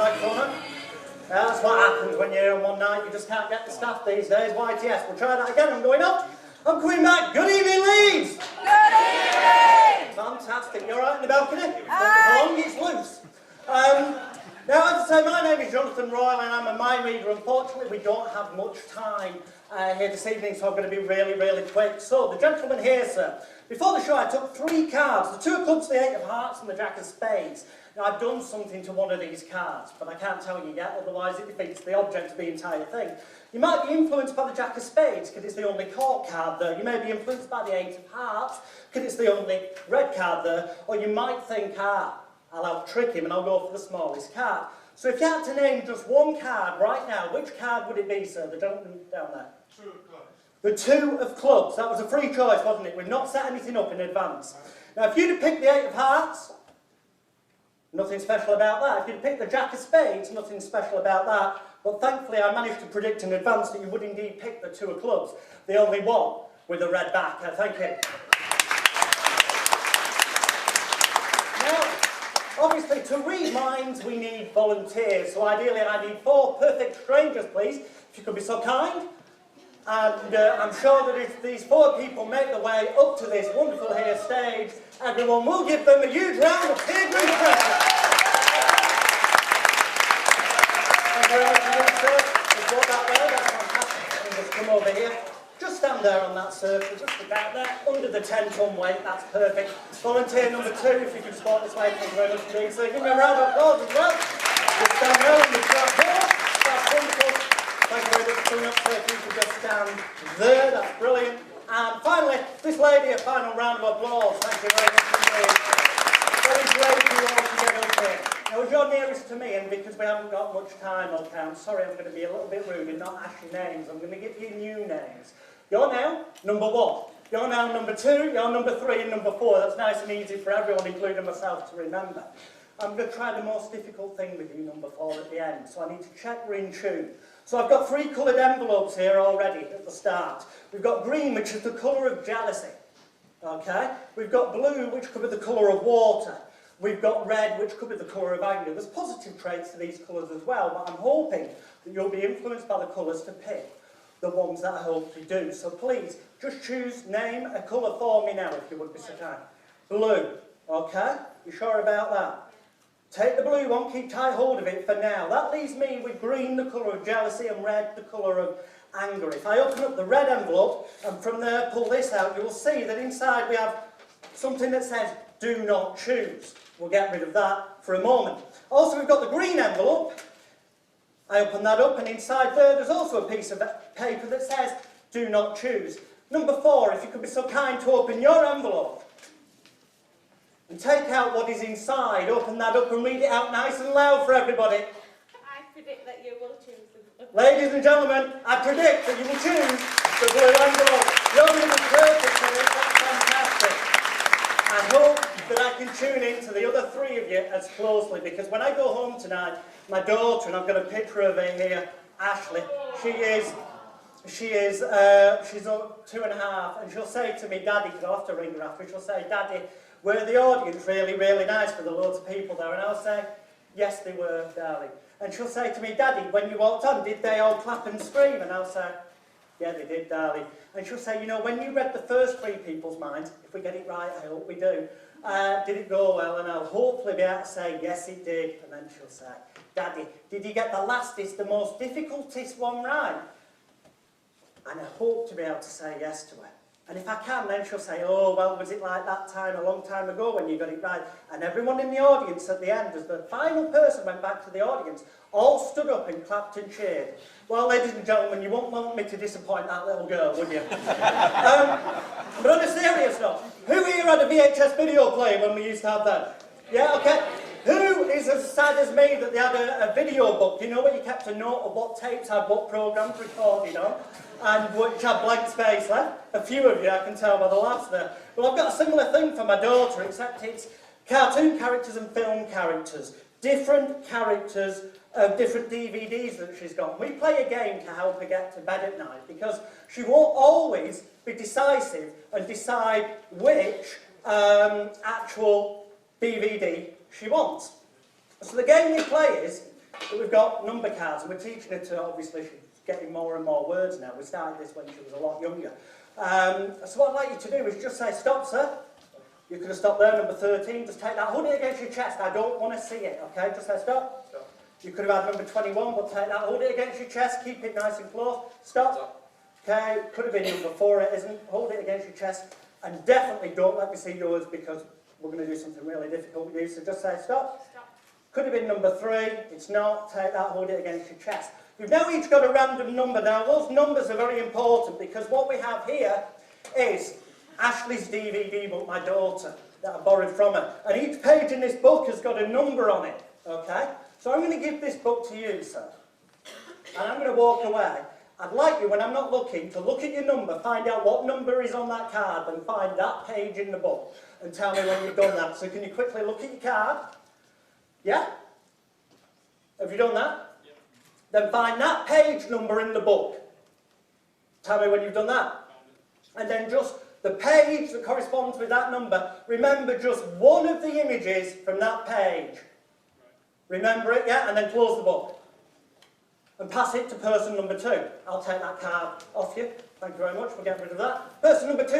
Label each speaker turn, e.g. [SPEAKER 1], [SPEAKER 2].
[SPEAKER 1] Microphone on. That's what happens when you're here on one night. You just can't get the staff these days. YTS. We'll try that again. I'm going up. I'm coming back. Good evening, Leeds.
[SPEAKER 2] Good evening.
[SPEAKER 1] Fantastic. You're right in the balcony? As long as it's loose. Now, as I say, my name is Jonathan Royle and I'm a mind reader. Unfortunately, we don't have much time here this evening, so I'm going to be really, really quick. So, the gentleman here, sir. Before the show, I took 3 cards. The 2 of clubs, the 8 of hearts, and the jack of spades. Now, I've done something to one of these cards, but I can't tell you yet, otherwise it defeats the object of the entire thing. You might be influenced by the jack of spades, because it's the only court card there. You may be influenced by the 8 of hearts, because it's the only red card there. Or you might think, I'll out-trick him and I'll go for the smallest card. So if you had to name just one card right now, which card would it be, sir? The gentleman down there.
[SPEAKER 3] 2 of clubs.
[SPEAKER 1] The 2 of clubs. That was a free choice, wasn't it? We've not set anything up in advance. Now, if you'd have picked the 8 of hearts, nothing special about that. If you'd have picked the jack of spades, nothing special about that. But thankfully, I managed to predict in advance that you would indeed pick the 2 of clubs. The only one with a red back. Thank you. Now, obviously, to read minds, we need volunteers. So ideally, I need 4 perfect strangers, please. If you could be so kind. And I'm sure that if these 4 people make their way up to this wonderful here stage, everyone will give them a huge round of peer group pressure. Thank you very much indeed, sir. Just walk that way, that's fantastic. And just come over here. Just stand there on that circle, just about there, under the 10-ton weight, that's perfect. Volunteer number 2, if you could spot this way, thank you very much indeed. So give me a round of applause as well. Just stand there on the track here, that's wonderful. Thank you very much for coming up, sir. If you could just stand there, that's brilliant. And finally, this lady, a final round of applause. Thank you very much indeed. Very brave you all to get up here. Now, as you're nearest to me, and because we haven't got much time, I'm sorry, I'm going to be a little bit rude and not ask you names. I'm going to give you new names. You're now number 1. You're now number 2, you're number 3, and number 4. That's nice and easy for everyone, including myself, to remember. I'm going to try the most difficult thing with you, number 4, at the end. So I need to check we're in tune. So I've got 3 coloured envelopes here already at the start. We've got green, which is the colour of jealousy. Okay? We've got blue, which could be the colour of water. We've got red, which could be the colour of anger. There's positive traits to these colours as well, but I'm hoping that you'll be influenced by the colours to pick the ones that I hope you do. So please, just choose, name a colour for me now, if you would be so kind. Blue. Okay? You sure about that? Take the blue one, keep tight hold of it for now. That leaves me with green, the colour of jealousy, and red, the colour of anger. If I open up the red envelope, and from there pull this out, you will see that inside we have something that says, do not choose. We'll get rid of that for a moment. Also, we've got the green envelope. I open that up, and inside there's also a piece of paper that says, do not choose. Number 4, if you could be so kind to open your envelope. And take out what is inside, open that up and read it out nice and loud for everybody.
[SPEAKER 2] I predict that you will choose the blue.
[SPEAKER 1] Ladies and gentlemen, I predict that you will choose the blue envelope. You're going to be perfect for this, that's fantastic. I hope that I can tune in to the other 3 of you as closely, because when I go home tonight, my daughter, and I've got a picture of her here, Ashleigh, she's 2.5, and she'll say to me, Daddy, because I'll have to ring her after, she'll say, Daddy, were the audience really, really nice for the loads of people there? And I'll say, yes, they were, darling. And she'll say to me, Daddy, when you walked on, did they all clap and scream? And I'll say, yeah, they did, darling. And she'll say, you know, when you read the first 3 people's minds, if we get it right, I hope we do, did it go well? And I'll hopefully be able to say, yes, it did. And then she'll say, Daddy, did you get the lastest, the most difficultest one right? And I hope to be able to say yes to her. And if I can, then she'll say, oh, well, was it like that time a long time ago when you got it right? And everyone in the audience at the end, as the final person went back to the audience, all stood up and clapped and cheered. Well, ladies and gentlemen, you won't want me to disappoint that little girl, would you? But on a serious note, who here had a VHS video player when we used to have that? Yeah, okay. Who is as sad as me that they had a video book? You know where you kept a note of what tapes had what programmes recorded on? And which had blank space left. A few of you, I can tell by the laughs there. Well, I've got a similar thing for my daughter, except it's cartoon characters and film characters. Different characters of different DVDs that she's got. We play a game to help her get to bed at night, because she won't always be decisive and decide which actual DVD she wants. So the game we play is, that we've got number cards, and we're teaching her to, obviously, she's getting more and more words now. We started this when she was a lot younger. So what I'd like you to do is just say, stop, sir. You could have stopped there, number 13. Just take that, hold it against your chest. I don't want to see it, okay? Just say, stop. Stop. You could have had number 21, but take that, hold it against your chest. Keep it nice and close. Stop. Stop. Okay, could have been number 4, it isn't. Hold it against your chest. And definitely don't let me see yours, because we're going to do something really difficult with you. So just say, stop. Stop. Could have been number 3. It's not. Take that, hold it against your chest. We've now each got a random number. Now, those numbers are very important, because what we have here is Ashleigh's DVD book, my daughter, that I borrowed from her. And each page in this book has got a number on it, okay? So I'm going to give this book to you, sir. And I'm going to walk away. I'd like you, when I'm not looking, to look at your number, find out what number is on that card, and find that page in the book, and tell me when you've done that. So can you quickly look at your card? Yeah? Have you done that? Yeah. Then find that page number in the book. Tell me when you've done that. And then just the page that corresponds with that number, remember just one of the images from that page. Remember it, yeah? And then close the book. And pass it to person number 2. I'll take that card off you. Thank you very much. We'll get rid of that. Person number 2.